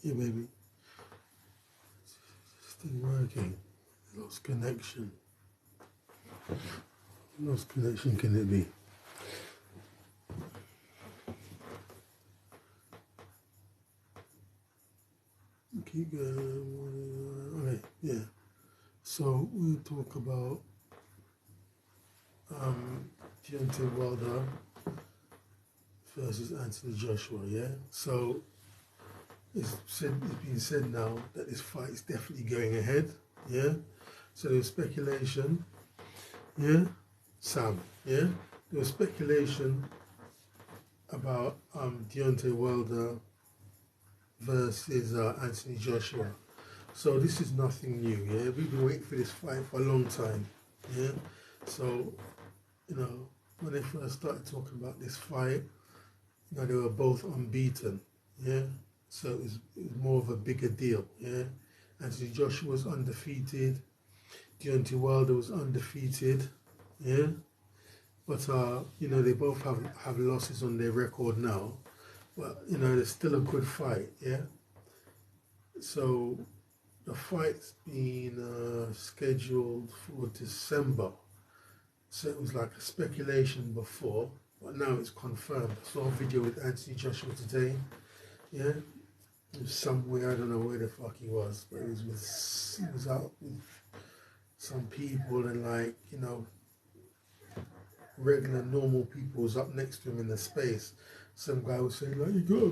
Yeah, baby. Still working. Lost connection. Lost connection can it be? Keep going. Okay, yeah. So we'll talk about Deontay Wilder versus Anthony Joshua, yeah? So it's been said now that this fight is definitely going ahead, yeah? So there was speculation, yeah? Sam, yeah? There was speculation about Deontay Wilder versus Anthony Joshua. So this is nothing new, yeah? We've been waiting for this fight for a long time, yeah? So, you know, when they first started talking about this fight, you know, they were both unbeaten, yeah? So it was more of a bigger deal, yeah? Anthony Joshua was undefeated, Deontay Wilder was undefeated, yeah? But, you know, they both have losses on their record now, but, you know, there's still a good fight, yeah? So the fight's been scheduled for December. So it was like a speculation before, but now it's confirmed. I saw a video with Anthony Joshua today. Yeah, it was somewhere, I don't know where the fuck he was, but he was out with some people, and, like, you know, regular normal people was up next to him in the space. Some guy was saying, like, you gotta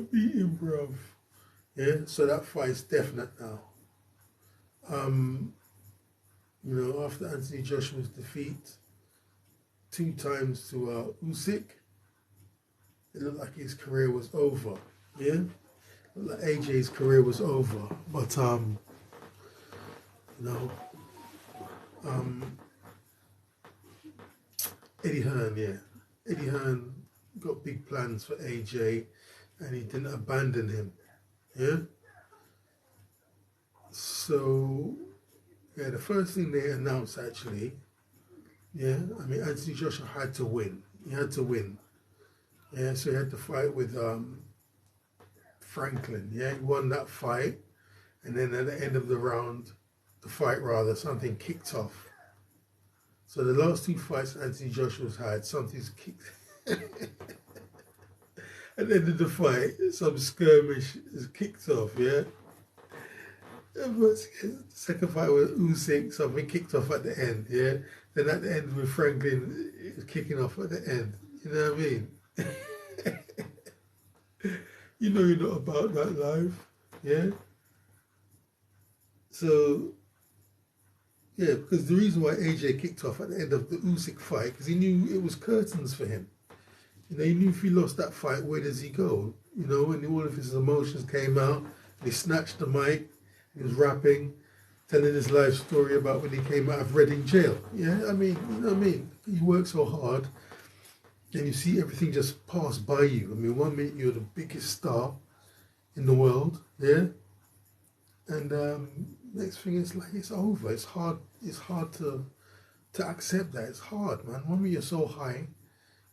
beat him, bruv. Yeah, so that fight's definite now. You know, after Anthony Joshua's defeat 2 times to Usyk, it looked like his career was over. Yeah, it looked like AJ's career was over. But you know, Eddie Hearn, yeah, Eddie Hearn got big plans for AJ, and he didn't abandon him. Yeah. So yeah, the first thing they announced, actually, yeah, I mean, Anthony Joshua had to win. He had to win. Yeah, so he had to fight with Franklin. Yeah, he won that fight, and then at the end of the round, something kicked off. So the last 2 fights Anthony Joshua's had, something's kicked. At the end of the fight, some skirmish is kicked off. Yeah. But second fight with Usyk, something kicked off at the end, yeah? Then at the end with Franklin, it was kicking off at the end. You know what I mean? You know you're not about that life, yeah? So, yeah, because the reason why AJ kicked off at the end of the Usyk fight, because he knew it was curtains for him. You know, he knew if he lost that fight, where does he go? You know, when all of his emotions came out, and he snatched the mic, he was rapping, telling his life story about when he came out of Reading jail. Yeah, I mean, you know what I mean? You work so hard, and you see everything just pass by you. I mean, one minute you're the biggest star in the world, yeah? And next thing is like, it's over. It's hard to accept that. It's hard, man. One minute you're so high,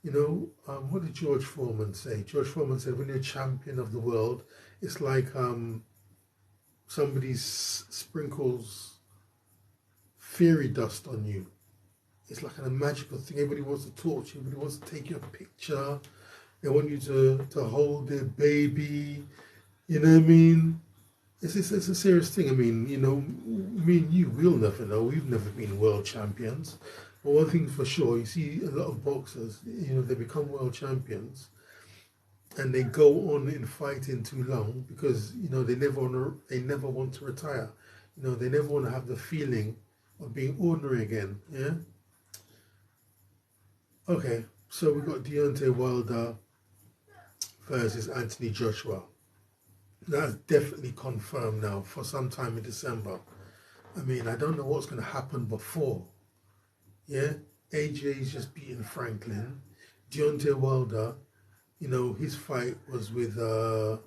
you know, what did George Foreman say? George Foreman said, when you're champion of the world, it's like somebody sprinkles fairy dust on you. It's like a magical thing. Everybody wants to talk to you. Everybody wants to take your picture. They want you to hold their baby. You know what I mean? It's a serious thing. I mean, you know, me and you, we'll never know. We've never been world champions. But one thing for sure, you see a lot of boxers, you know, they become world champions, and they go on in fighting too long because, you know, they never want to retire. You know, they never want to have the feeling of being ordinary again. Yeah. Okay, so we got Deontay Wilder versus Anthony Joshua. That's definitely confirmed now for some time in December. I mean, I don't know what's going to happen before. Yeah, AJ's just beaten Franklin. Deontay Wilder, you know, his fight was with Robert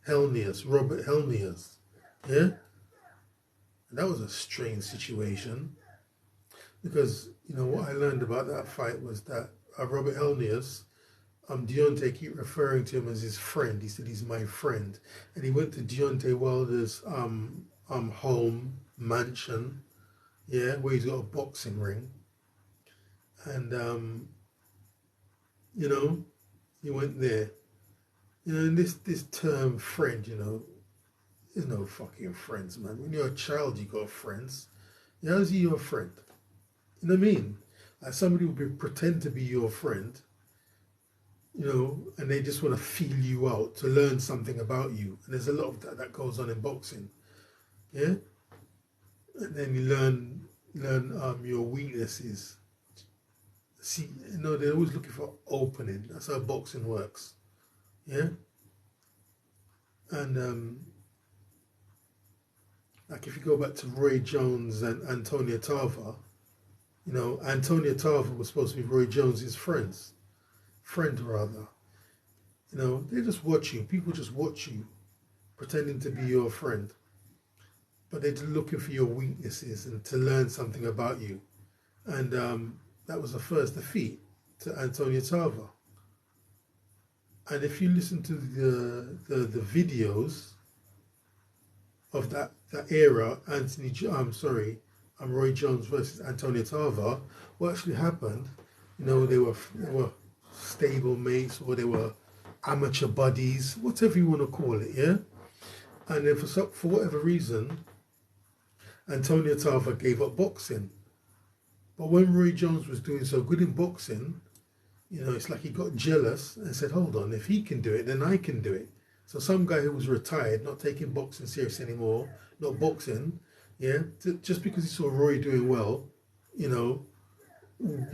Helnius, yeah? And that was a strange situation because, you know, what I learned about that fight was that Robert Helnius Deontay keep referring to him as his friend. He said he's my friend, and he went to Deontay Wilder's home mansion, yeah, where he's got a boxing ring, and you know, he went there. You know, and this term friend, you know, there's no fucking friends, man. When you're a child, you got friends. How's he your friend? You know what I mean? Like somebody would pretend to be your friend, you know, and they just want to feel you out to learn something about you. And there's a lot of that goes on in boxing, yeah. And then you learn your weaknesses. See, you know, they're always looking for opening. That's how boxing works, yeah. And like if you go back to Roy Jones and Antonia Tarver, you know, Antonia Tarver was supposed to be Roy Jones's friend rather. You know, they just watch you. People just watch you, pretending to be your friend. But they're just looking for your weaknesses and to learn something about you. And that was the first defeat to Antonia Tarver. And if you listen to the videos of that era, Roy Jones versus Antonia Tarver, what actually happened, you know, they were stable mates, or they were amateur buddies, whatever you want to call it, yeah? And then for whatever reason, Antonia Tarver gave up boxing. But when Roy Jones was doing so good in boxing, you know, it's like he got jealous and said, hold on, if he can do it, then I can do it. So some guy who was retired, not taking boxing serious anymore, not boxing, yeah, just because he saw Roy doing well, you know,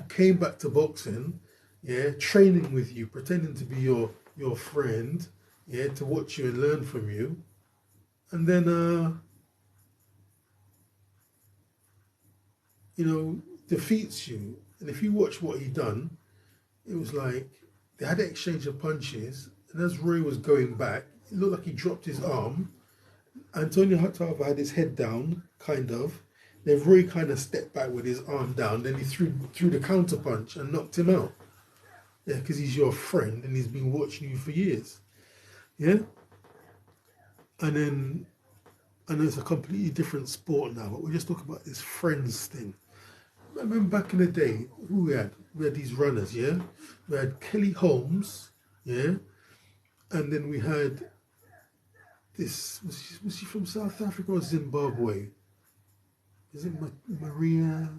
came back to boxing, yeah, training with you, pretending to be your friend, yeah, to watch you and learn from you. And then, you know, defeats you. And if you watch what he done, it was like they had an exchange of punches, and as Roy was going back, it looked like he dropped his arm. Antonio Tarver had his head down, kind of. Then Roy kind of stepped back with his arm down, then he threw the counter punch and knocked him out. Yeah, because he's your friend and he's been watching you for years. Yeah? And then, I know it's a completely different sport now, but we're just talking about this friends thing. I remember back in the day, who we had? We had these runners, yeah? We had Kelly Holmes, yeah? And then we had this, was she from South Africa or Zimbabwe? Is it Maria?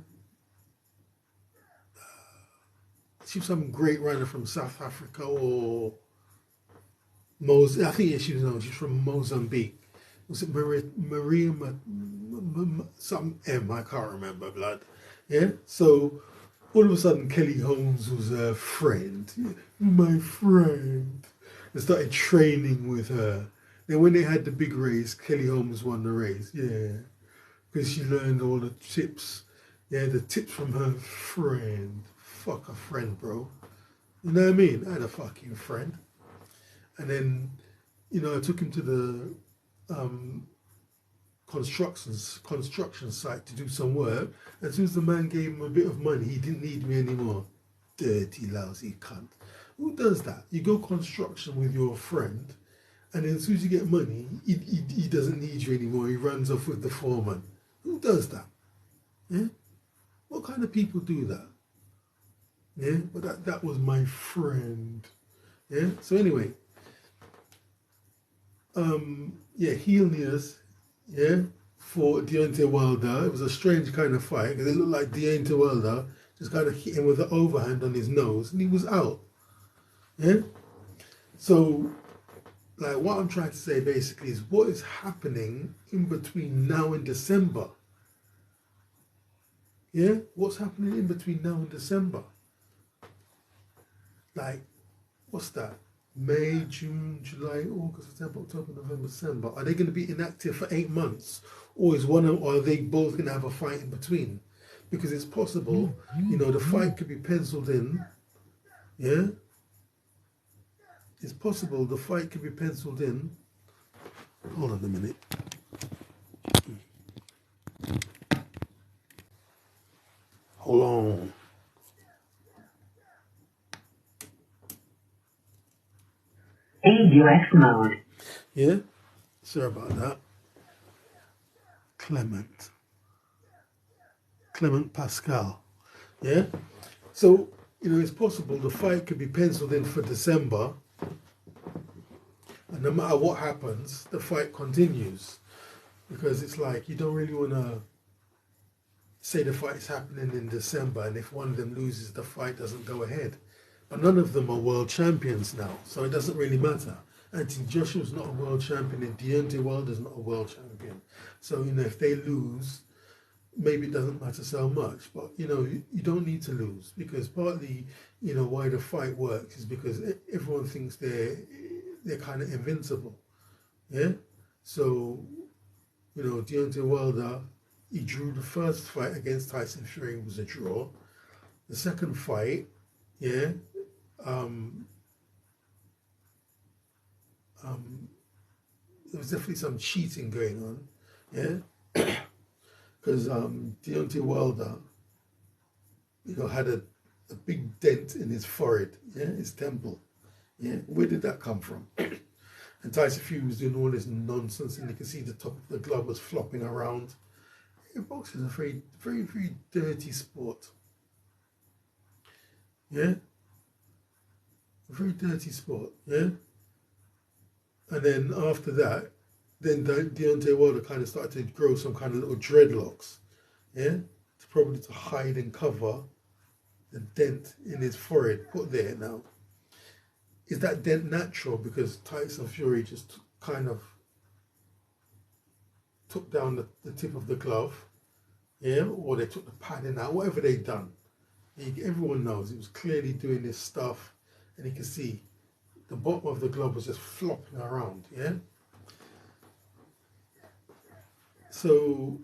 She was some great runner from South Africa or I think she's from Mozambique. Was it Maria some M? I can't remember, blood. Yeah? So all of a sudden Kelly Holmes was her friend. My friend. They started training with her. Then when they had the big race, Kelly Holmes won the race. Yeah. Because she learned all the tips. Yeah, the tips from her friend. Fuck a friend, bro. You know what I mean? I had a fucking friend. And then, you know, I took him to the construction site to do some work. As soon as the man gave him a bit of money, he didn't need me anymore. Dirty, lousy cunt. Who does that? You go construction with your friend, and then as soon as you get money, he doesn't need you anymore. He runs off with the foreman. Who does that? Yeah? What kind of people do that? Yeah? But that was my friend. Yeah? So anyway, yeah, heel knees, yeah, for Deontay Wilder. It was a strange kind of fight because it looked like Deontay Wilder just kind of hit him with the overhand on his nose and he was out. Yeah? So, like, what I'm trying to say basically is what is happening in between now and December. Yeah? What's happening in between now and December? Like, what's that? May, June, July, August, September, October, November, December. Are they going to be inactive for 8 months? Or are they both going to have a fight in between? Because it's possible, you know, the fight could be penciled in. Yeah? It's possible the fight could be penciled in. Hold on a minute. Hold on. UX mode. Yeah, sorry about that. Clement Pascal. Yeah, so it's possible the fight could be penciled in for December, and no matter what happens, the fight continues, because it's like you don't really want to say the fight is happening in December, and if one of them loses, the fight doesn't go ahead. But none of them are world champions now, so it doesn't really matter. Anthony Joshua's not a world champion, and Deontay Wilder's not a world champion. So, if they lose, maybe it doesn't matter so much. But, you don't need to lose, because partly, why the fight works is because everyone thinks they're kind of invincible. Yeah? So, Deontay Wilder, he drew the first fight against Tyson Fury, was a draw. The second fight, yeah, there was definitely some cheating going on, yeah, because Deontay Wilder, had a big dent in his forehead, yeah, his temple, yeah. Where did that come from? And Tyson Fury was doing all this nonsense, and you can see the top of the glove was flopping around. Boxing is a very, very, very dirty sport. Yeah? A very dirty sport, yeah? And then after that, then Deontay Wilder kind of started to grow some kind of little dreadlocks, yeah? Probably to hide and cover the dent in his forehead put there now. Is that dent natural because Tyson Fury just kind of took down the tip of the glove, yeah, or they took the padding out, whatever they'd done. Everyone knows he was clearly doing this stuff, and you can see the bottom of the glove was just flopping around, yeah. So,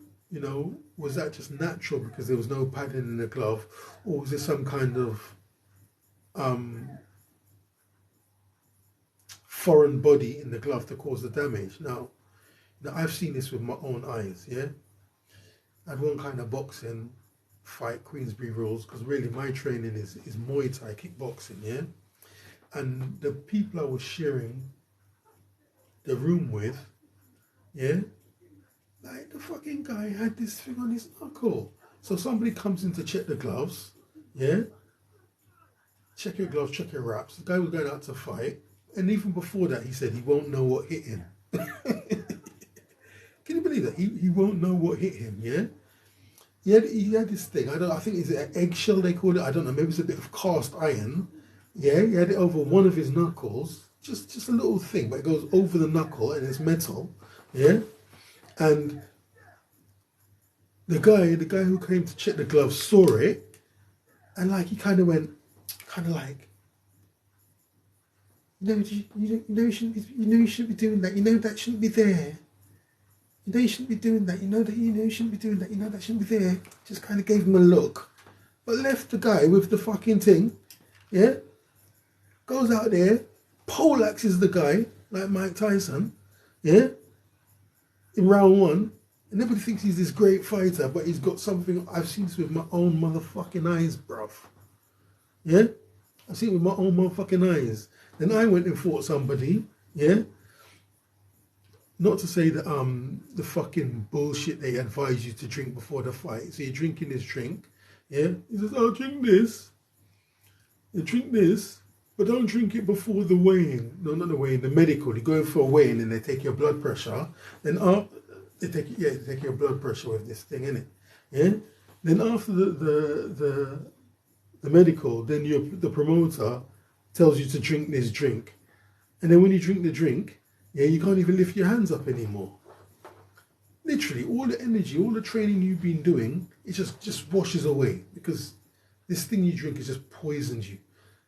was that just natural because there was no padding in the glove, or was there some kind of foreign body in the glove to cause the damage? Now I've seen this with my own eyes, yeah. I had one kind of boxing fight, Queensbury rules, because really my training is Muay Thai, kickboxing, yeah. And the people I was sharing the room with, yeah, like the fucking guy had this thing on his knuckle. So somebody comes in to check the gloves, yeah. Check your gloves, check your wraps. The guy was going out to fight, and even before that, he said he won't know what hit him. Can you believe that? He won't know what hit him, yeah? He had this thing, I think it's an eggshell they call it, I don't know, maybe it's a bit of cast iron. Yeah, he had it over one of his knuckles, just a little thing, but it goes over the knuckle and it's metal, yeah? And the guy who came to check the gloves saw it, and like he kind of went, you shouldn't be doing that, that shouldn't be there. You shouldn't be doing that. You shouldn't be doing that. That shouldn't be there. Just kind of gave him a look. But left the guy with the fucking thing, yeah? Goes out there, poleaxes the guy, like Mike Tyson, yeah? In round one. And everybody thinks he's this great fighter, but he's got something. I've seen this with my own motherfucking eyes, bruv. Yeah? I've seen it with my own motherfucking eyes. Then I went and fought somebody, yeah? Not to say that the fucking bullshit they advise you to drink before the fight. So you're drinking this drink, yeah? He says, oh, drink this. You drink this, but don't drink it before the weigh-in. No, not the weigh-in, the medical. You go in for a weigh-in and they take your blood pressure. Then they take your blood pressure with this thing, innit? Yeah? Then after the medical, then the promoter tells you to drink this drink. And then when you drink the drink, yeah, you can't even lift your hands up anymore. Literally, all the energy, all the training you've been doing, it just washes away because this thing you drink has just poisoned you.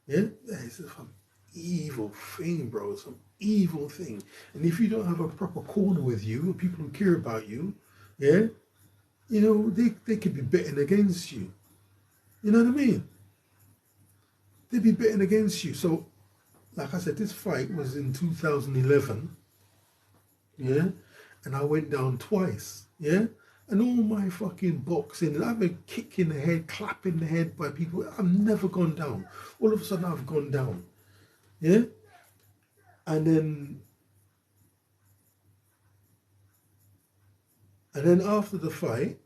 Yeah? It's some evil thing, bro. Some evil thing. And if you don't have a proper corner with you, people who care about you, yeah, they could be betting against you. You know what I mean? They'd be betting against you. So, like I said, this fight was in 2011, yeah, and I went down twice, yeah, and all my fucking boxing, I've been kicking the head, clapping the head by people, I've never gone down. All of a sudden I've gone down, yeah, And then after the fight,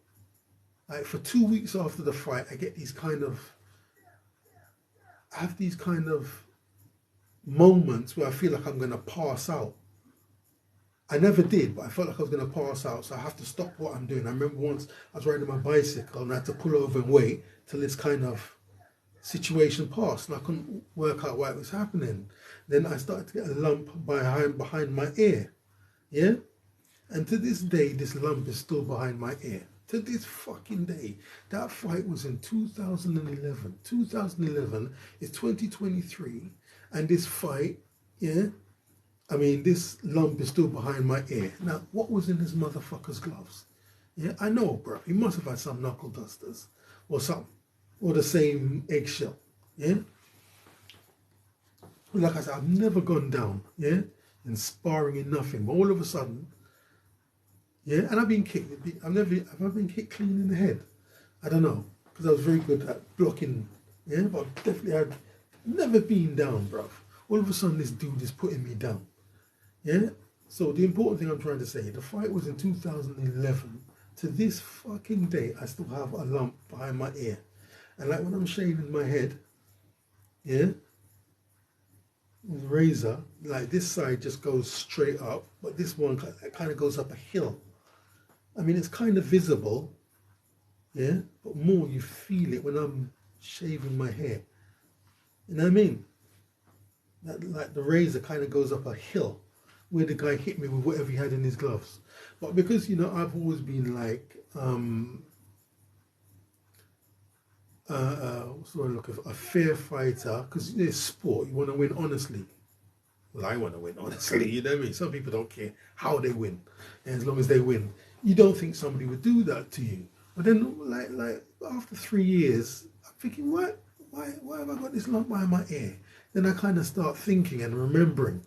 like for 2 weeks after the fight, I get these kind of, I have these kind of moments where I feel like I'm gonna pass out. I never did, but I felt like I was gonna pass out, so I have to stop what I'm doing. I remember once I was riding my bicycle and I had to pull over and wait till this kind of situation passed, and I couldn't work out why it was happening. Then I started to get a lump behind my ear, yeah? And to this day, this lump is still behind my ear. To this fucking day. That fight was in 2011. 2011 is 2023, and this fight, yeah, I mean, this lump is still behind my ear. Now, what was in this motherfucker's gloves? Yeah, I know, bro. He must have had some knuckle dusters or something, or the same eggshell. Yeah. Like I said, I've never gone down. Yeah, in sparring in nothing, but all of a sudden, yeah, and I've been kicked. Have I been kicked clean in the head? I don't know, because I was very good at blocking. Yeah, but I've definitely had never been down, bruv. All of a sudden, this dude is putting me down. Yeah. So the important thing I'm trying to say, the fight was in 2011. To this fucking day, I still have a lump behind my ear, and like when I'm shaving my head, yeah, with the razor, like this side just goes straight up, but this one kind of goes up a hill. I mean, it's kind of visible, yeah, but more you feel it when I'm shaving my hair. You know what I mean? That, like the razor kind of goes up a hill where the guy hit me with whatever he had in his gloves. But because, you know, I've always been like, what's the word I'm looking for? A fair fighter, because it's sport, you want to win honestly. Well, I want to win honestly, you know what I mean? Some people don't care how they win, and as long as they win. You don't think somebody would do that to you. But then, like after 3 years, I'm thinking, why have I got this lump behind my ear? Then I kind of start thinking and remembering.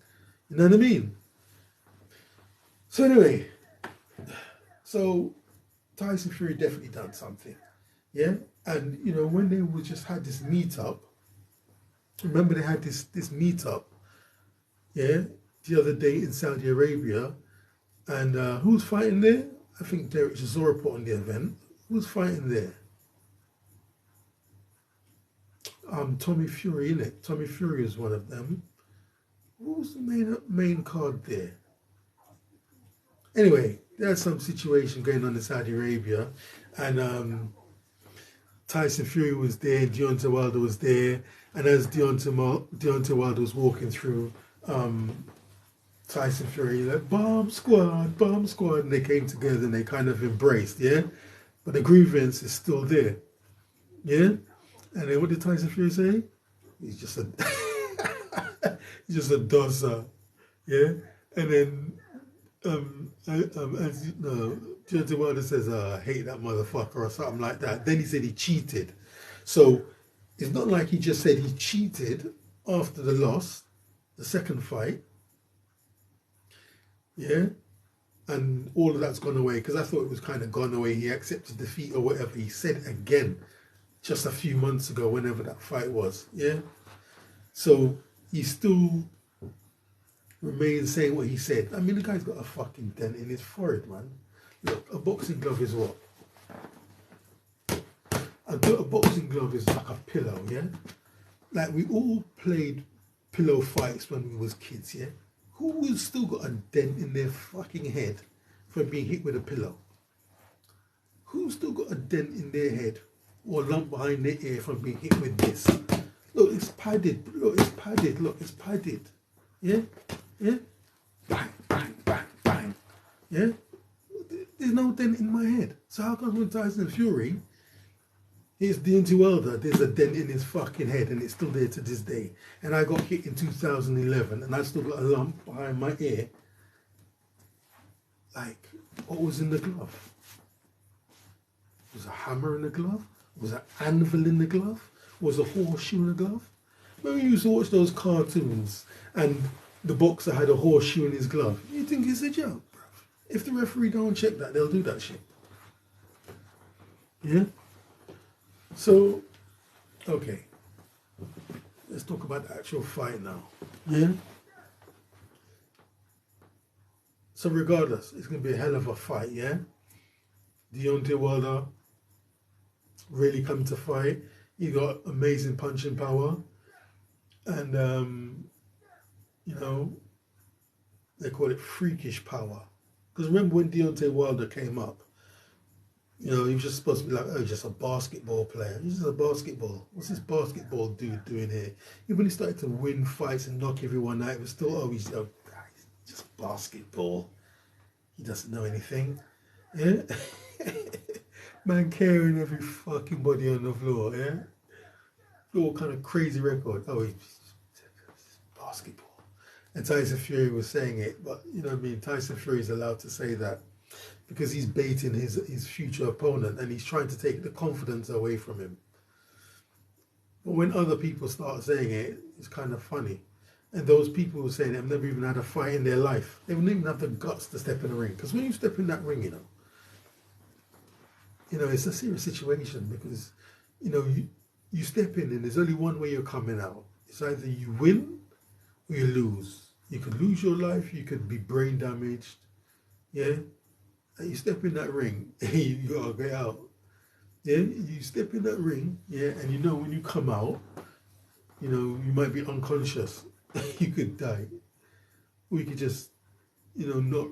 You know what I mean? So anyway, so Tyson Fury definitely done something, yeah. And you know when they were just had this meetup. Remember they had this meetup, yeah, the other day in Saudi Arabia, and who was fighting there? I think Derek Chisora put on the event. Who was fighting there? Tommy Fury, innit? Tommy Fury is one of them. What was the main card there? Anyway, there's some situation going on in Saudi Arabia, and Tyson Fury was there, Deontay Wilder was there, and as Deontay Wilder was walking through, Tyson Fury like bomb squad, and they came together and they kind of embraced, yeah. But the grievance is still there, yeah. And then what did Tyson Fury say? He's just a he's just a dosser, yeah. And then as you know, Deontay Wilder says, I hate that motherfucker or something like that. Then he said he cheated. So it's not like he just said he cheated after the loss, the second fight. Yeah. And all of that's gone away because I thought it was kind of gone away. He accepted defeat or whatever. He said again just a few months ago, whenever that fight was. Yeah. So he still remains saying what he said. I mean, the guy's got a fucking dent in his forehead, man. Look, a boxing glove is what? A boxing glove is like a pillow, yeah? Like we all played pillow fights when we was kids, yeah? Who's still got a dent in their fucking head from being hit with a pillow? Who's still got a dent in their head or a lump behind their ear from being hit with this? Look, it's padded. Look, it's padded. Look, it's padded. Yeah? Yeah? Bang, bang, bang, bang. Yeah? There's no dent in my head. So how come when Tyson Fury hits Deontay Wilder, there's a dent in his fucking head and it's still there to this day? And I got hit in 2011 and I still got a lump behind my ear. Like, what was in the glove? Was a hammer in the glove? Was an anvil in the glove? Was a horseshoe in the glove? When we used to watch those cartoons and the boxer had a horseshoe in his glove, you think it's a joke, bruv? If the referee don't check that, they'll do that shit. Yeah? So, okay. Let's talk about the actual fight now. Yeah? So regardless, it's going to be a hell of a fight, yeah? Deontay Wilder really come to fight. He got amazing punching power. And, you know, they call it freakish power. Because remember when Deontay Wilder came up, you know, he was just supposed to be like, oh, just a basketball player. He's just a basketball. What's this basketball dude doing here? Even when he started to win fights and knock everyone out, it was still, oh, he's just basketball. He doesn't know anything. Yeah? Man carrying every fucking body on the floor, yeah? All kind of crazy record. Oh, he's basketball. And Tyson Fury was saying it, but you know what I mean? Tyson Fury is allowed to say that because he's baiting his future opponent and he's trying to take the confidence away from him. But when other people start saying it, it's kind of funny. And those people who are saying it have never even had a fight in their life. They wouldn't even have the guts to step in the ring. Because when you step in that ring, you know, it's a serious situation because, you know, you step in and there's only one way you're coming out. It's either you win or you lose. You could lose your life, you could be brain damaged, yeah? And you step in that ring, you gotta get out. Yeah, you step in that ring, yeah, and you know when you come out, you know, you might be unconscious. You could die. Or you could just, you know, not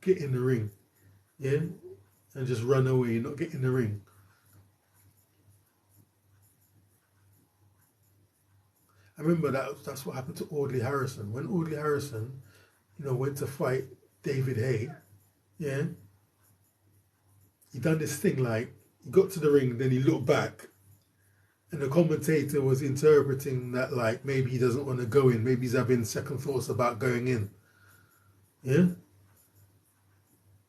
get in the ring, yeah? And just run away and not get in the ring. I remember that's what happened to Audley Harrison. When Audley Harrison, you know, went to fight David Haye, yeah, he done this thing like, he got to the ring, then he looked back, and the commentator was interpreting that like maybe he doesn't want to go in, maybe he's having second thoughts about going in, yeah? And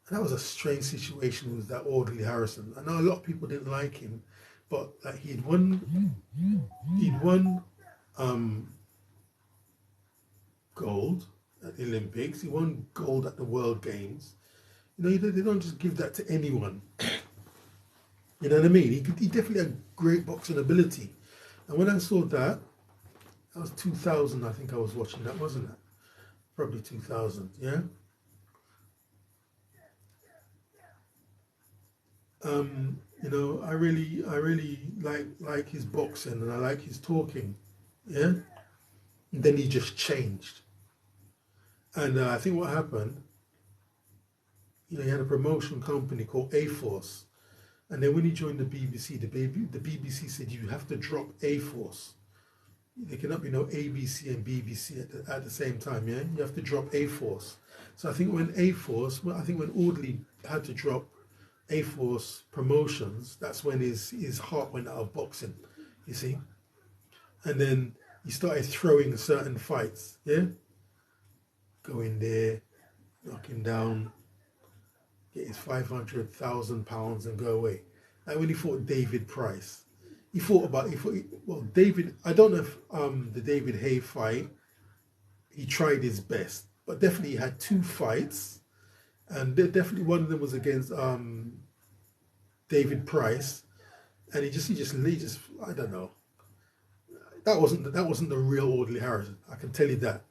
that was a strange situation with that Audley Harrison. I know a lot of people didn't like him, but like he'd won gold at the Olympics. He won gold at the World Games. You know, they don't just give that to anyone. You know what I mean? He definitely had great boxing ability. And when I saw that was 2000, I think I was watching that, wasn't it? Probably 2000, yeah? You know, I really like his boxing and I like his talking, yeah? And then he just changed. And I think what happened, you know, he had a promotion company called A-Force. And then when he joined the BBC, the BBC said you have to drop A-Force. There cannot be no ABC and BBC at the same time, yeah? You have to drop A-Force. So I think when Audley had to drop A-Force Promotions, that's when his heart went out of boxing, you see? And then he started throwing certain fights, yeah? Go in there, knock him down, get his £500,000 and go away. Like when he fought David Price, David, I don't know if the David Haye fight, he tried his best, but definitely he had two fights, and definitely one of them was against David Price, and he just I don't know. That wasn't the real Audley Harrison. I can tell you that.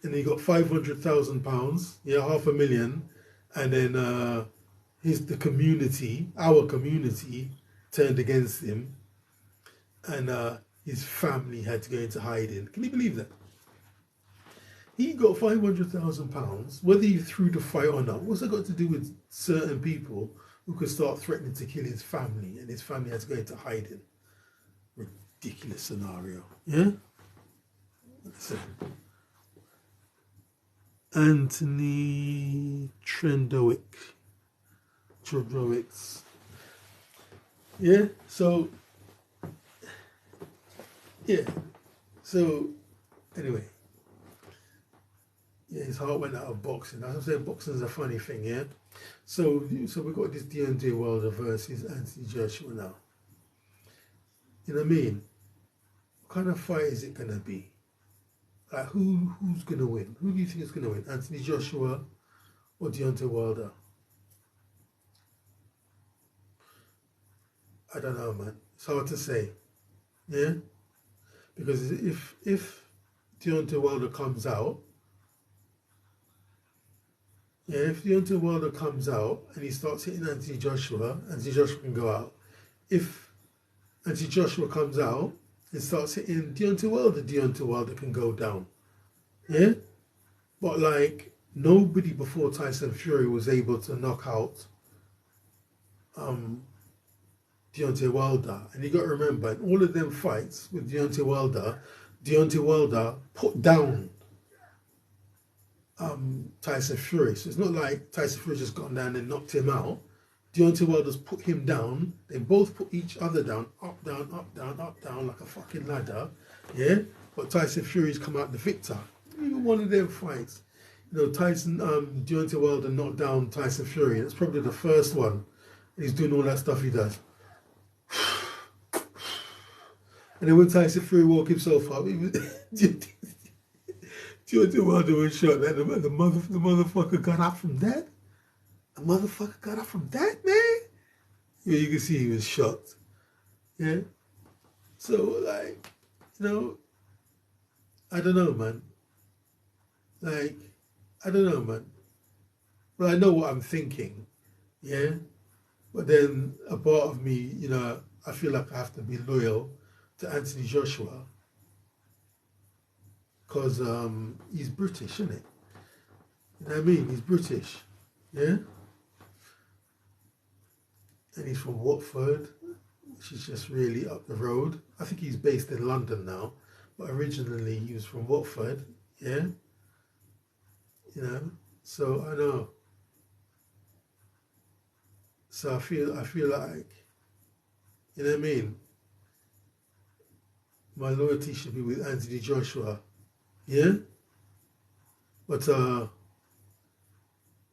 And he got £500,000, yeah, $500,000, and then our community, turned against him, and his family had to go into hiding. Can you believe that? He got £500,000, whether he threw the fight or not. What's that got to do with certain people who could start threatening to kill his family, and his family had to go into hiding? Ridiculous scenario. Yeah? Listen. Anthony Trendowicz. Yeah, so anyway, yeah, his heart went out of boxing. As I said, boxing's a funny thing, yeah. So we got this Deontay Wilder versus Anthony Joshua now. You know what I mean? What kind of fight is it gonna be? Like who's gonna win? Who do you think is gonna win? Anthony Joshua or Deontay Wilder? I don't know, man. It's hard to say. Yeah? Because if Deontay Wilder comes out, Yeah, if Deontay Wilder comes out and he starts hitting Anthony Joshua can go out. If Anthony Joshua comes out and starts hitting Deontay Wilder can go down. Yeah? But like, nobody before Tyson Fury was able to knock out Deontay Wilder. And you got to remember, in all of them fights with Deontay Wilder put down Tyson Fury. So it's not like Tyson Fury just gone down and knocked him out. Deontay Wilder's put him down. They both put each other down, up, down, up, down, up, down, like a fucking ladder. Yeah? But Tyson Fury's come out the victor. Even one of them fights, Deontay Wilder knocked down Tyson Fury. That's probably the first one. And he's doing all that stuff he does. And then when Tyson Fury woke himself up, he was Deontay Wilder was shot. And the motherfucker got up from that. The motherfucker got up from that, man. Yeah, you can see he was shocked. Yeah. So like, I don't know, man. Like, I don't know, man. But I know what I'm thinking. Yeah. But then a part of me, I feel like I have to be loyal to Anthony Joshua because he's British, isn't it? You know what I mean? He's British, yeah? And he's from Watford, which is just really up the road. I think he's based in London now, but originally he was from Watford, yeah? So I know. So I feel like, you know what I mean? My loyalty should be with Anthony Joshua, yeah? But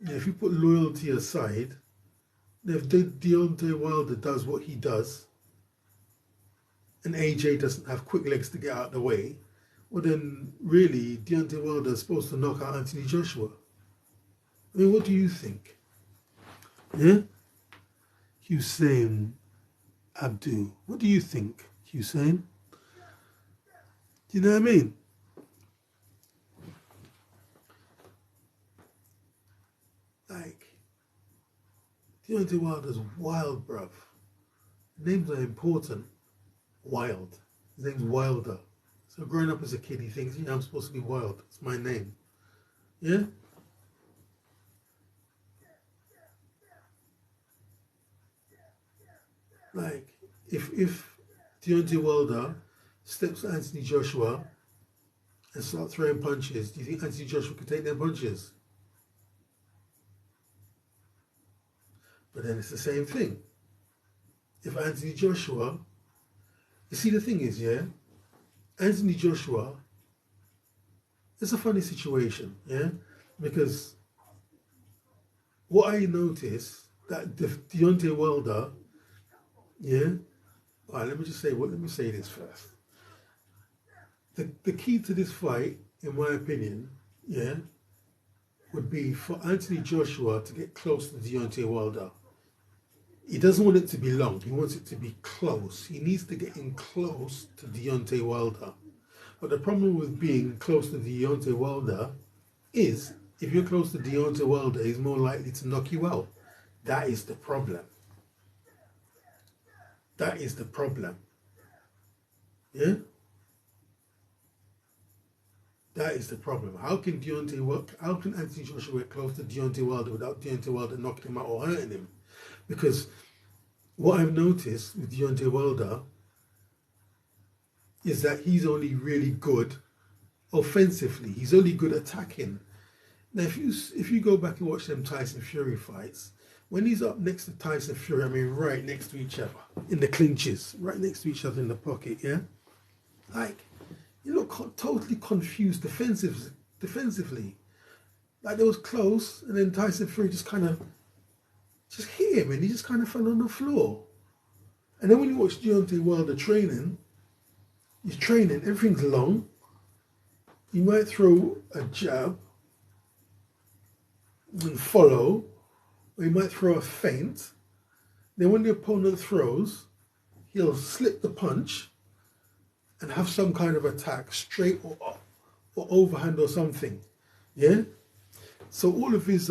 if you put loyalty aside, if Deontay Wilder does what he does, and AJ doesn't have quick legs to get out of the way, well then really Deontay Wilder is supposed to knock out Anthony Joshua. I mean, what do you think? Yeah? Hussein Abdu, what do you think, Hussein? Do you know what I mean? Like, Deontay Wilder's wild, bruv. Names are important. Wild. His name's Wilder. So growing up as a kid, he thinks, I'm supposed to be wild. It's my name. Yeah? Like, if Deontay Wilder steps to Anthony Joshua and start throwing punches, do you think Anthony Joshua could take them punches? But then it's the same thing. If Anthony Joshua, you see the thing is, yeah, Anthony Joshua, it's a funny situation, yeah, because what I noticed that Deontay Wilder, yeah, all right, let me say this first. The key to this fight, in my opinion, yeah, would be for Anthony Joshua to get close to Deontay Wilder. He doesn't want it to be long. He wants it to be close. He needs to get in close to Deontay Wilder. But the problem with being close to Deontay Wilder is if you're close to Deontay Wilder, he's more likely to knock you out. That is the problem. That is the problem. Yeah? That is the problem. How can Anthony Joshua get close to Deontay Wilder without Deontay Wilder knocking him out or hurting him? Because what I've noticed with Deontay Wilder is that he's only really good offensively. He's only good attacking. Now, if you go back and watch them Tyson Fury fights, when he's up next to Tyson Fury, I mean right next to each other, in the clinches, right next to each other in the pocket, yeah? Like, you look totally confused defensively. Like, they was close, and then Tyson Fury just hit him, and he just kind of fell on the floor. And then when you watch Deontay Wilder training, he's training, everything's long. He might throw a jab and follow, or he might throw a feint. Then when the opponent throws, he'll slip the punch and have some kind of attack, straight or overhand or something. Yeah? So all of his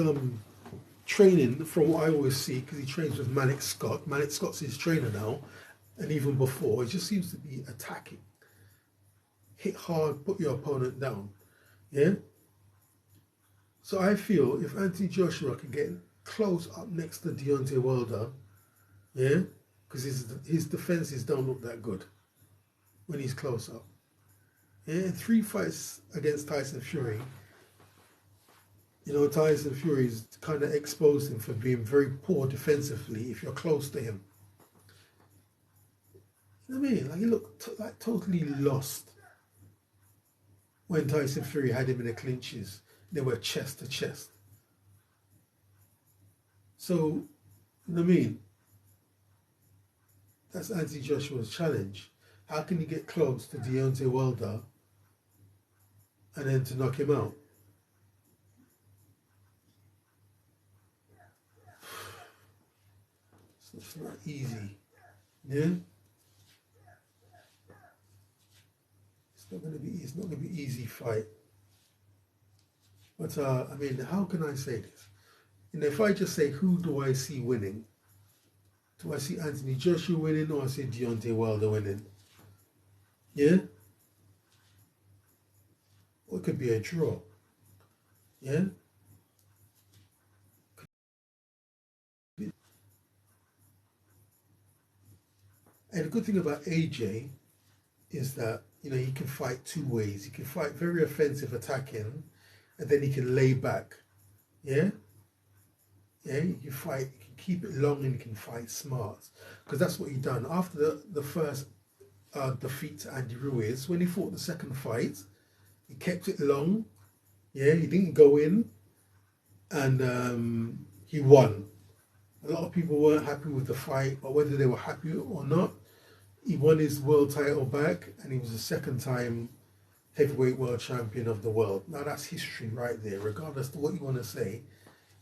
training, from what I always see, because he trains with Malik Scott. Malik Scott's his trainer now, and even before, it just seems to be attacking. Hit hard, put your opponent down. Yeah? So I feel if Anthony Joshua can get close up next to Deontay Wilder, yeah? Because his defenses don't look that good when he's close up. Yeah, 3 fights against Tyson Fury, you know, Tyson Fury's kind of exposed him for being very poor defensively if you're close to him. You know what I mean? Like, he looked like totally lost when Tyson Fury had him in the clinches. They were chest to chest. So, you know what I mean? That's Anthony Joshua's challenge. How can he get close to Deontay Wilder and then to knock him out? It's not easy. Yeah? It's not gonna be easy fight. But I mean, how can I say this? You know, if I just say who do I see winning? Do I see Anthony Joshua winning or I see Deontay Wilder winning? Yeah? Or it could be a draw. Yeah? And the good thing about AJ is that, you know, he can fight 2 ways. He can fight very offensive attacking, and then he can lay back. Yeah? Yeah, he can fight, he can keep it long, and he can fight smart. Because that's what he done. After the first defeat to Andy Ruiz, when he fought the second fight, he kept it long. Yeah, he didn't go in, and he won. A lot of people weren't happy with the fight, but whether they were happy or not, he won his world title back, and he was the 2nd time heavyweight world champion of the world. Now that's history right there, regardless of what you want to say.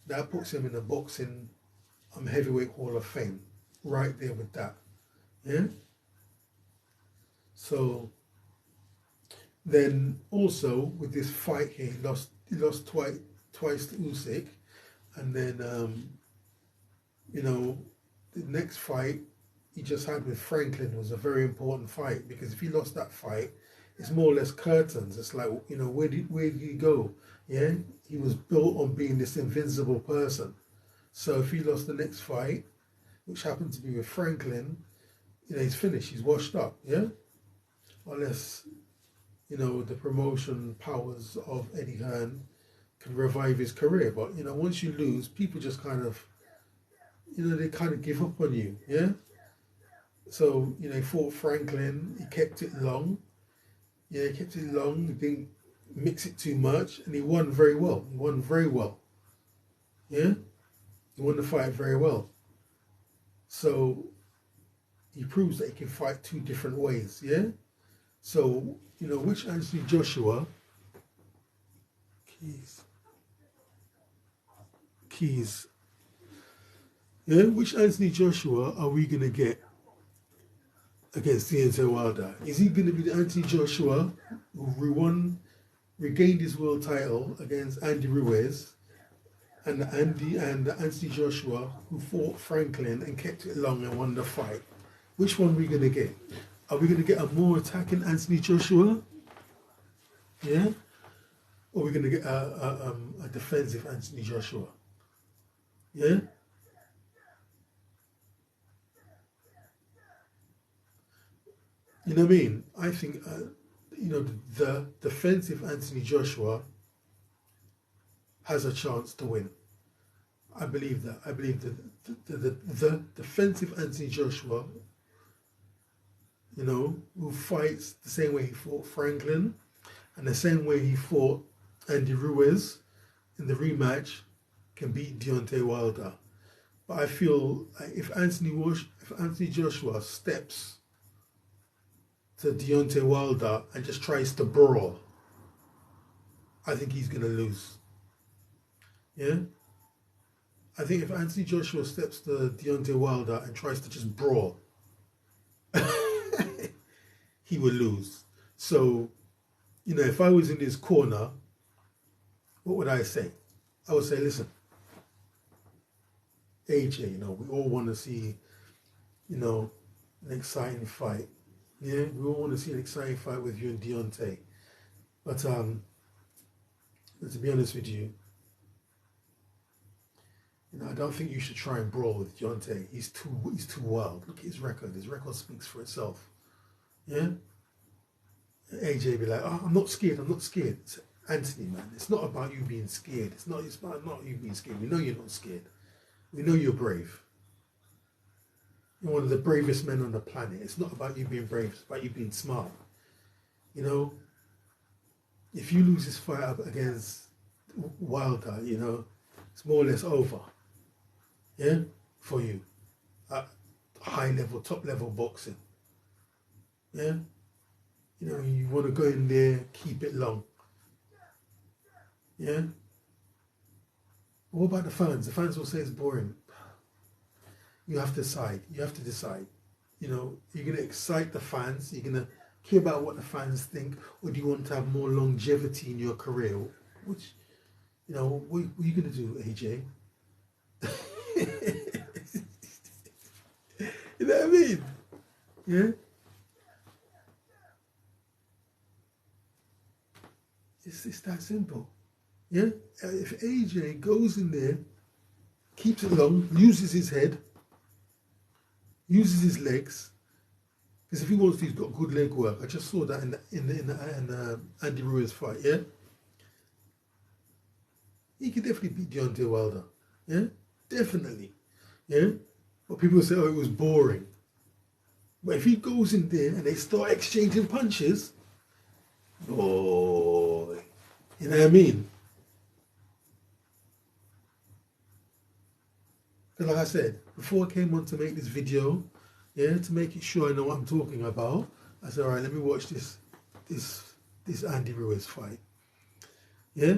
That puts him in the boxing heavyweight hall of fame, right there with that. Yeah. So then also with this fight here, he lost twice to Usyk, and then you know, the next fight he just had with Franklin was a very important fight, because if he lost that fight, it's more or less curtains. It's like, you know, where did he go? Yeah, he was built on being this invincible person. So if he lost the next fight, which happened to be with Franklin, you know, he's finished. He's washed up. Yeah, unless, you know, the promotion powers of Eddie Hearn can revive his career. But, you know, once you lose, people just kind of, you know, they kind of give up on you. Yeah. So, you know, he fought Franklin. He kept it long. Yeah, he kept it long. He didn't mix it too much, and he won very well. He won very well. Yeah, he won the fight very well. So he proves that he can fight 2 different ways. Yeah. So, you know, which Anthony Joshua keys. Yeah, which Anthony Joshua are we gonna get against Deontay Wilder? Is he going to be the Anthony Joshua who regained his world title against Andy Ruiz, and the Anthony Joshua who fought Franklin and kept it long and won the fight? Which one are we going to get? Are we going to get a more attacking Anthony Joshua? Yeah? Or are we going to get a defensive Anthony Joshua? Yeah? You know what I mean? I think, you know, the defensive Anthony Joshua has a chance to win. I believe that. I believe that the defensive Anthony Joshua, you know, who fights the same way he fought Franklin and the same way he fought Andy Ruiz in the rematch, can beat Deontay Wilder. But I feel like if Anthony Joshua steps to Deontay Wilder and just tries to brawl, I think he's going to lose. Yeah? I think if Anthony Joshua steps to Deontay Wilder and tries to just brawl, he will lose. So, you know, if I was in his corner, what would I say? I would say, listen, AJ, you know, we all want to see, you know, an exciting fight. Yeah, we all want to see an exciting fight with you and Deontay. But to be honest with you, I don't think you should try and brawl with Deontay. He's too wild. Look at his record. His record speaks for itself. Yeah? AJ be like, oh, I'm not scared. I'm not scared. Anthony, man, it's not about you being scared. It's not you being scared. We know you're not scared. We know you're brave. You're one of the bravest men on the planet. It's not about you being brave. It's about you being smart. You know, if you lose this fight up against Wilder, you know, it's more or less over. Yeah, for you. At high level, top level boxing. Yeah, you know, you want to go in there, keep it long. Yeah. What about the fans? The fans will say it's boring. You have to decide. You have to decide. You know, you're going to excite the fans. You're going to care about what the fans think, or do you want to have more longevity in your career? Which, you know, what are you going to do, AJ? You know what I mean? Yeah. It's that simple. Yeah. If AJ goes in there, keeps it long, uses his head, uses his legs, because if he wants to, he's got good leg work. I just saw that in the Andy Ruiz fight. Yeah. He could definitely beat Deontay Wilder. Yeah. Definitely. Yeah. But people say, oh, it was boring. But if he goes in there and they start exchanging punches, boy, you know what I mean? Because like I said, before I came on to make this video, yeah, to make it sure I know what I'm talking about, I said, all right, let me watch this Andy Ruiz fight. Yeah?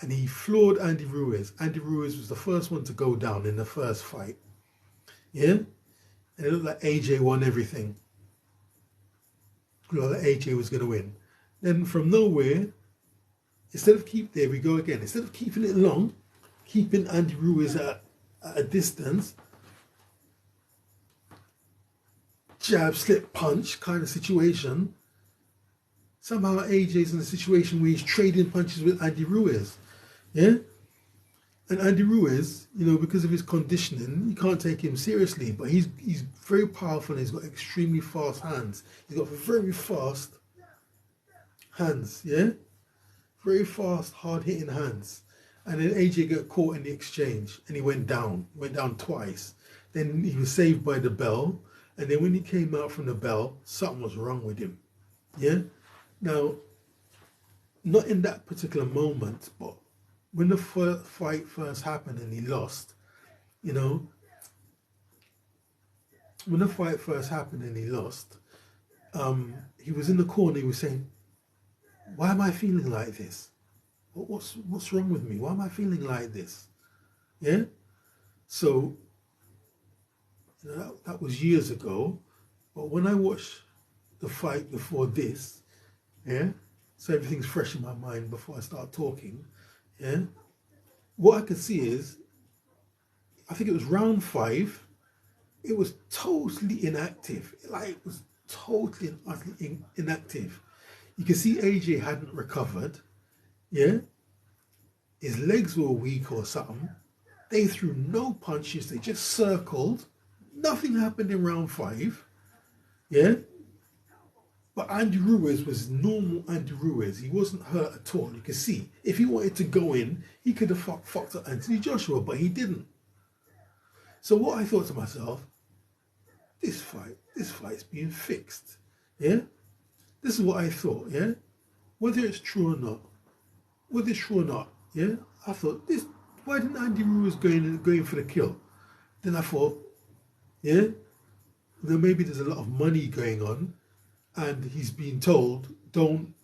And he floored Andy Ruiz. Andy Ruiz was the first one to go down in the first fight. Yeah? And it looked like AJ won everything. It looked like AJ was going to win. Then from nowhere, instead of there we go again. Instead of keeping it long, keeping Andy Ruiz at a distance, jab, slip, punch kind of situation, somehow AJ's in a situation where he's trading punches with Andy Ruiz. Yeah? And Andy Ruiz, you know, because of his conditioning, you can't take him seriously, but he's very powerful and he's got extremely fast hands. He's got very fast hands, yeah? Very fast, hard-hitting hands. And then AJ got caught in the exchange and he went down. He went down twice. Then he was saved by the bell. And then when he came out from the bell, something was wrong with him. Yeah? Now, not in that particular moment, but when the fight first happened and he lost, you know, when the fight first happened and he lost, he was in the corner, he was saying, why am I feeling like this? What's wrong with me? Why am I feeling like this? Yeah? So, you know, that was years ago. But when I watched the fight before this, yeah, so everything's fresh in my mind before I start talking, yeah, what I could see is, I think it was round 5, it was totally inactive. Like, it was totally and utterly inactive. You can see AJ hadn't recovered, yeah? His legs were weak or something. They threw no punches, they just circled. Nothing happened in round 5, yeah? But Andy Ruiz was normal Andy Ruiz. He wasn't hurt at all. You can see, if he wanted to go in, he could have fucked up Anthony Joshua, but he didn't. So what I thought to myself, this fight's being fixed, yeah? This is what I thought, yeah? Whether it's true or not, yeah? I thought, why didn't Andy Ruiz go in for the kill? Then I thought, yeah? Then maybe there's a lot of money going on and he's being told, don't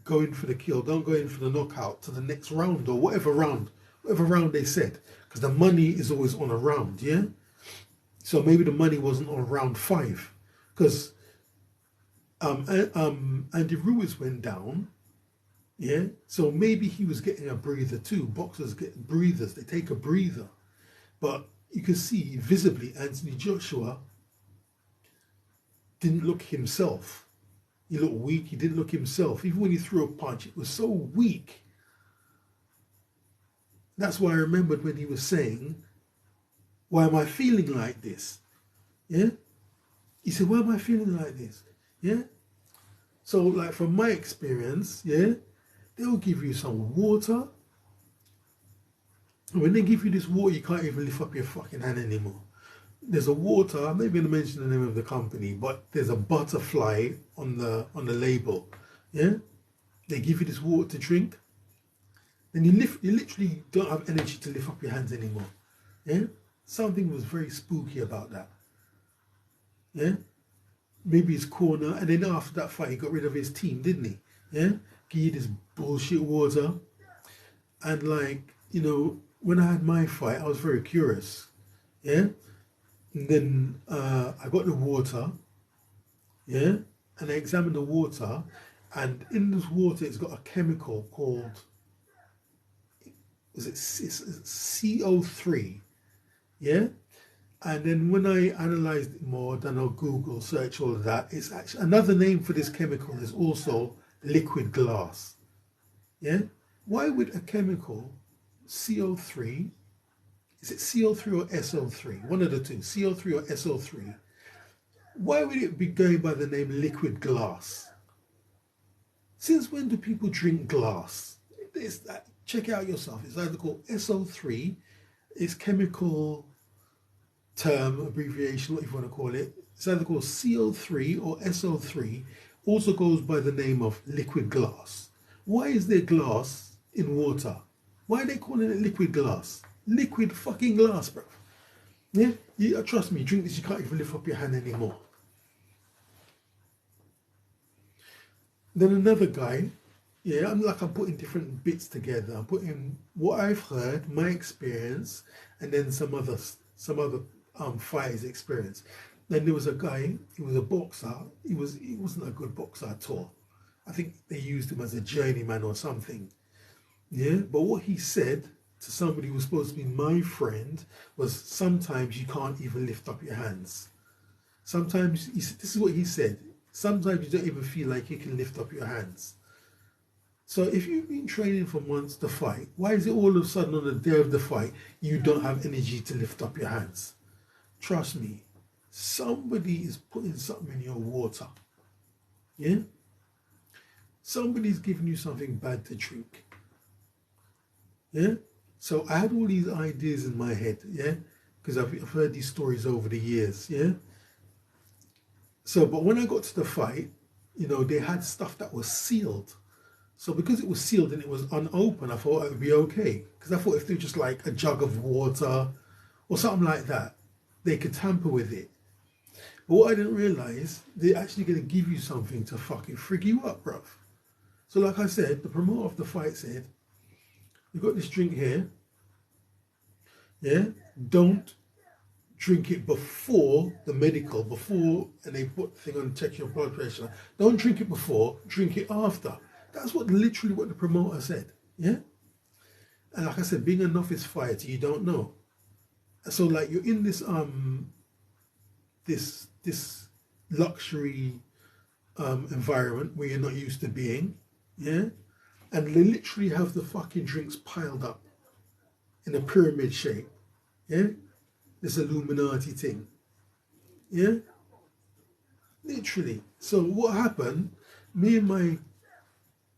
go in for the kill, don't go in for the knockout to the next round or whatever round they said. Because the money is always on a round, yeah? So maybe the money wasn't on round 5. Because Andy Ruiz went down, Yeah, so maybe he was getting a breather too. Boxers get breathers, they take a breather. But you can see visibly Anthony Joshua didn't look himself. He looked weak, he didn't look himself. Even when he threw a punch, it was so weak. That's why I remembered when he was saying, why am I feeling like this? Yeah? He said, why am I feeling like this? Yeah? So, like, from my experience, yeah, they'll give you some water. And when they give you this water, you can't even lift up your fucking hand anymore. There's a water, I'm not even going to mention the name of the company, but there's a butterfly on the label. Yeah? They give you this water to drink. Then you literally don't have energy to lift up your hands anymore. Yeah? Something was very spooky about that. Yeah? Maybe his corner, and then after that fight, he got rid of his team, didn't he? Yeah? Give you this bullshit water. And like, you know, when I had my fight, I was very curious. Yeah? And then I got the water. Yeah? And I examined the water. And in this water, it's got a chemical called, it's CO3. Yeah? And then when I analysed it more, done a Google search, all of that, it's actually another name for this chemical is also liquid glass. Yeah? Why would a chemical CO3, is it CO3 or SO3? One of the two, CO3 or SO3. Why would it be going by the name liquid glass? Since when do people drink glass? Check it out yourself. It's either called SO3, it's chemical term, abbreviation, what you want to call it. It's either called CO3 or SO3, also goes by the name of liquid glass. Why is there glass in water? Why are they calling it liquid glass? Liquid fucking glass, bro. Yeah? Trust me, drink this, you can't even lift up your hand anymore. Then another guy, yeah, I'm putting different bits together. I'm putting what I've heard, my experience, and then some other fighters' experience. Then there was a guy, he was a boxer. He wasn't a good boxer at all. I think they used him as a journeyman or something. Yeah, but what he said to somebody who was supposed to be my friend was, sometimes you can't even lift up your hands. Sometimes, this is what he said, sometimes you don't even feel like you can lift up your hands. So if you've been training for months to fight, why is it all of a sudden on the day of the fight, you don't have energy to lift up your hands? Trust me, somebody is putting something in your water. Yeah? Somebody's giving you something bad to drink. Yeah? So I had all these ideas in my head, yeah? Because I've heard these stories over the years, yeah? So, but when I got to the fight, you know, they had stuff that was sealed. So because it was sealed and it was unopened, I thought it would be okay. Because I thought if they were just like a jug of water or something like that, they could tamper with it. But what I didn't realize, they're actually going to give you something to fucking frig you up, bruv. So like I said, the promoter of the fight said, you've got this drink here, yeah? Don't drink it before the medical, and they put the thing on, check your blood pressure. Don't drink it before, drink it after. That's literally what the promoter said, yeah? And like I said, being a novice fighter, you don't know. So like you're in this this luxury environment where you're not used to being, yeah? And they literally have the fucking drinks piled up in a pyramid shape, yeah? This Illuminati thing, yeah? Literally. So what happened, me and my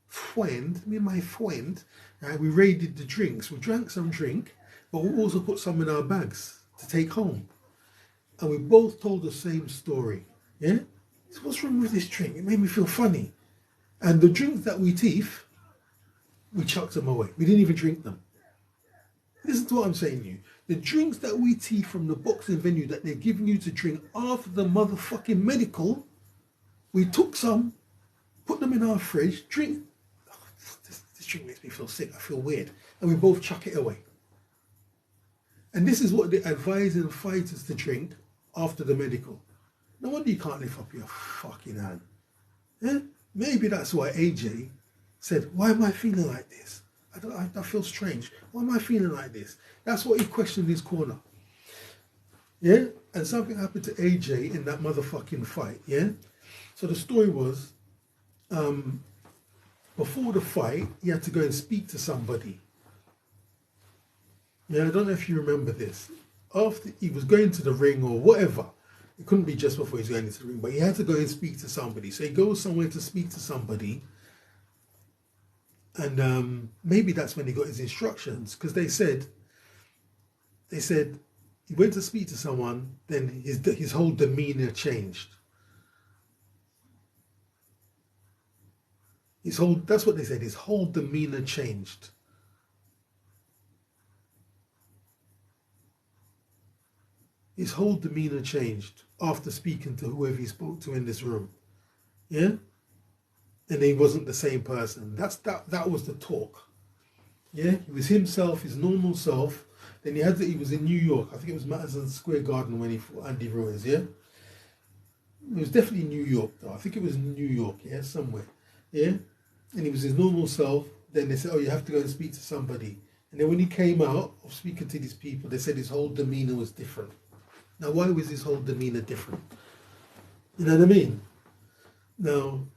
friend, we raided the drinks. We drank some drink, but we also put some in our bags to take home. And we both told the same story, yeah? So what's wrong with this drink? It made me feel funny. And the drinks that we teeth, we chucked them away. We didn't even drink them. Listen to what I'm saying to you. The drinks that we teeth from the boxing venue that they're giving you to drink after the motherfucking medical, we took some, put them in our fridge, drink. Oh, this drink makes me feel sick. I feel weird. And we both chuck it away. And this is what they're advising fighters to drink after the medical. No wonder you can't lift up your fucking hand. Yeah? Maybe that's why AJ said, why am I feeling like this? I feel strange. Why am I feeling like this? That's what he questioned in his corner. Yeah? And something happened to AJ in that motherfucking fight. Yeah? So the story was, before the fight, he had to go and speak to somebody. Yeah, I don't know if you remember this. After he was going to the ring or whatever, it couldn't be just before he was going into the ring, but he had to go and speak to somebody. So he goes somewhere to speak to somebody, and maybe that's when he got his instructions, because they said he went to speak to someone, then his whole demeanor changed. That's what they said, his whole demeanor changed. His whole demeanor changed after speaking to whoever he spoke to in this room. Yeah? And he wasn't the same person. That was the talk. Yeah? He was himself, his normal self. Then he was in New York. I think it was Madison Square Garden when he fought Andy Ruiz, yeah? It was definitely New York though. I think it was New York, yeah, somewhere. Yeah? And he was his normal self. Then they said, oh, you have to go and speak to somebody. And then when he came out of speaking to these people, they said his whole demeanor was different. Now, why was his whole demeanor different? You know what I mean? Now,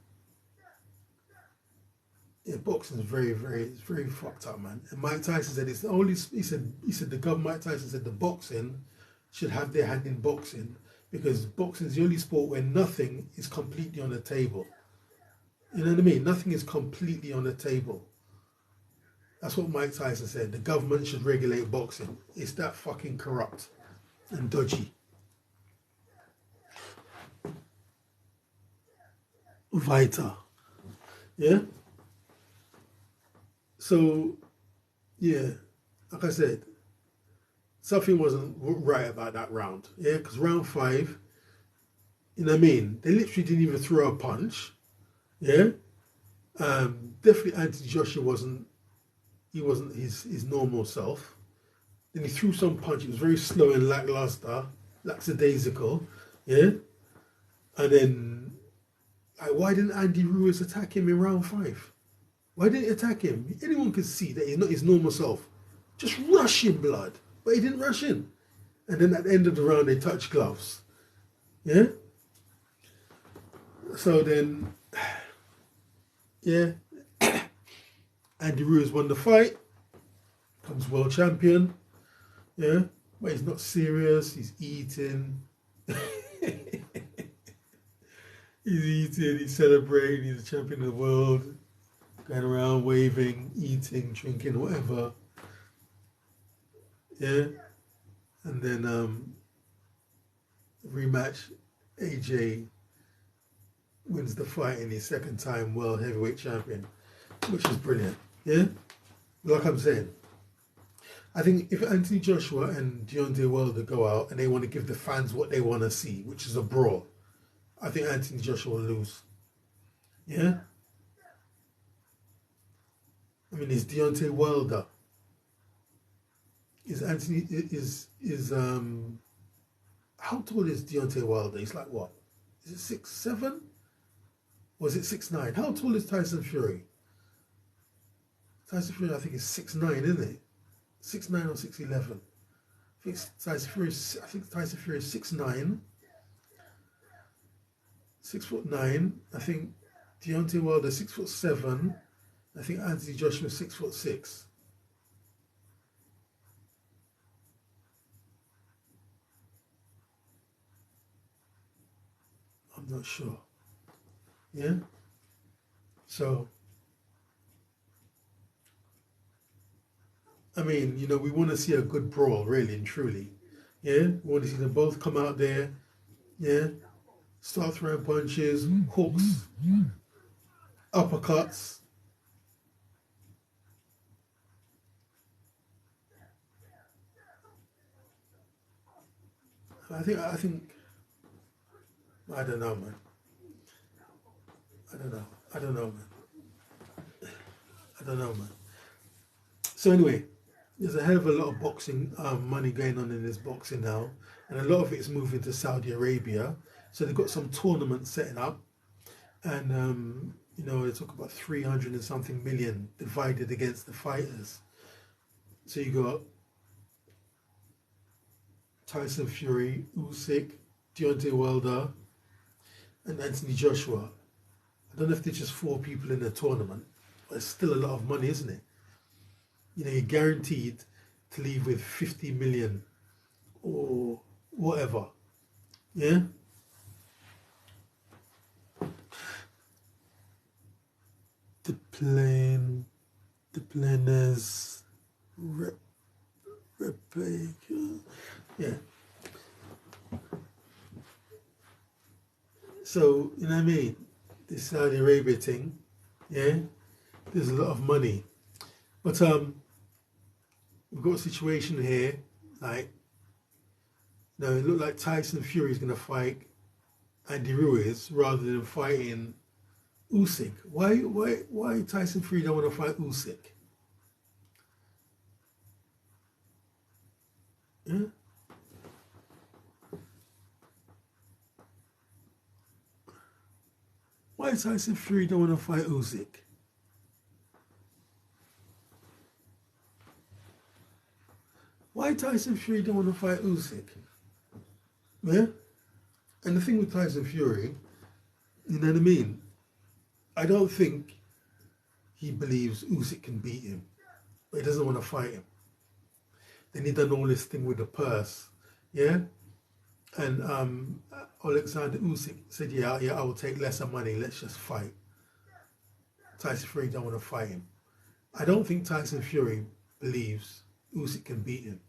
yeah, boxing is it's very fucked up, man. And Mike Tyson said it's only. He said Mike Tyson said the boxing should have their hand in boxing, because boxing is the only sport where nothing is completely on the table. You know what I mean? Nothing is completely on the table. That's what Mike Tyson said. The government should regulate boxing. It's that fucking corrupt and dodgy. Vita. Yeah? So, yeah, like I said, something wasn't right about that round. Yeah? Because round 5, you know what I mean? They literally didn't even throw a punch. Yeah? Definitely Anthony Joshua wasn't his normal self. Then he threw some punch. It was very slow and lackluster, lackadaisical. Yeah? And then, why didn't Andy Ruiz attack him in round 5? Why didn't he attack him? Anyone could see that he's not his normal self. Just rush him, blood. But he didn't rush in. And then at the end of the round, they touched gloves. Yeah? So then, yeah, Andy Ruiz won the fight. Becomes world champion. Yeah? But he's not serious. He's eating. He's celebrating. He's a champion of the world. Going around waving, eating, drinking, whatever. Yeah? And then rematch, AJ wins the fight in his second time world heavyweight champion, which is brilliant. Yeah? Like I'm saying, I think if Anthony Joshua and Deontay Wilder go out and they want to give the fans what they want to see, which is a brawl, I think Anthony Joshua will lose. Yeah? I mean, it's Deontay Wilder. How tall is Deontay Wilder? He's like what? Is it 6'7"? Or is it 6'9"? How tall is Tyson Fury? Tyson Fury, I think, is 6'9", isn't it? 6'9" or 6'11". I think Tyson Fury is 6'9". 6'9". I think Deontay Wilder 6'7". I think Anthony Joshua 6'6". I'm not sure. Yeah? So, I mean, you know, we want to see a good brawl, really and truly. Yeah? We want to see them both come out there. Yeah? Start throwing punches, hooks, uppercuts. I think, I don't know, man. I don't know, man. So anyway, there's a hell of a lot of boxing money going on in this boxing now, and a lot of it's moving to Saudi Arabia. So they've got some tournaments setting up, and you know, they talk about 300 and something million divided against the fighters. So you got Tyson Fury, Usyk, Deontay Wilder, and Anthony Joshua. I don't know if there's just 4 people in the tournament, but it's still a lot of money, isn't it? You know, you're guaranteed to leave with 50 million or whatever. Yeah? The plane is replica. Yeah. So, you know what I mean? This Saudi Arabia thing, yeah? There's a lot of money. But we've got a situation here, like, you know, it looked like Tyson Fury is going to fight Andy Ruiz rather than fighting Usyk. Why Tyson Fury don't want to fight Usyk? Yeah? Why Tyson Fury don't want to fight Usyk? Why Tyson Fury don't want to fight Usyk? Yeah? And the thing with Tyson Fury, you know what I mean? I don't think he believes Usyk can beat him, but he doesn't want to fight him. Then he done all this thing with the purse, yeah? And Alexander Usyk said, yeah, I will take lesser money, let's just fight. Tyson Fury don't want to fight him. I don't think Tyson Fury believes Usyk can beat him,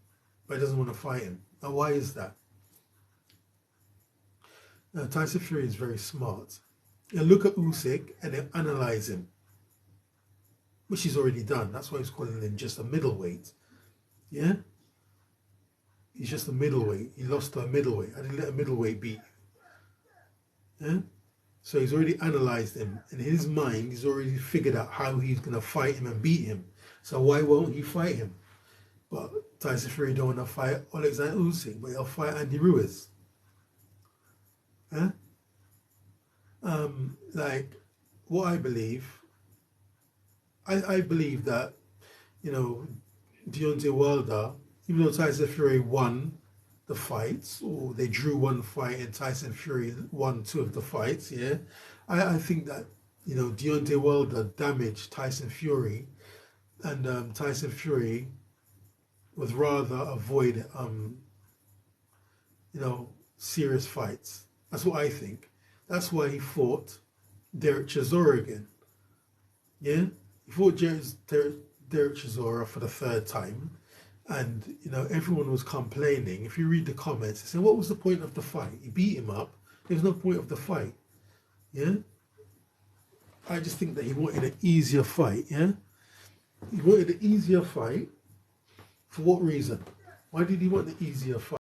but he doesn't want to fight him. Now, why is that? Now, Tyson Fury is very smart. He'll look at Usyk and he'll analyze him, which he's already done. That's why he's calling him just a middleweight. Yeah? He's just a middleweight. He lost to a middleweight. I didn't let a middleweight beat you. Yeah? So he's already analyzed him. And in his mind, he's already figured out how he's going to fight him and beat him. So why won't he fight him? But Tyson Fury don't want to fight Alexander Usyk, but he'll fight Andy Ruiz. Huh? Like, what I believe, I believe that, you know, Deontay Wilder, even though Tyson Fury won the fights, or they drew one fight and Tyson Fury won 2 of the fights, yeah, I think that, you know, Deontay Wilder damaged Tyson Fury, and Tyson Fury would rather avoid, you know, serious fights. That's what I think. That's why he fought Derek Chisora again. Yeah? He fought Derek Chisora for the 3rd time. And, you know, everyone was complaining. If you read the comments, they say, what was the point of the fight? He beat him up. There's no point of the fight. Yeah? I just think that he wanted an easier fight. Yeah? He wanted an easier fight. For what reason? Why did he want the easier fight?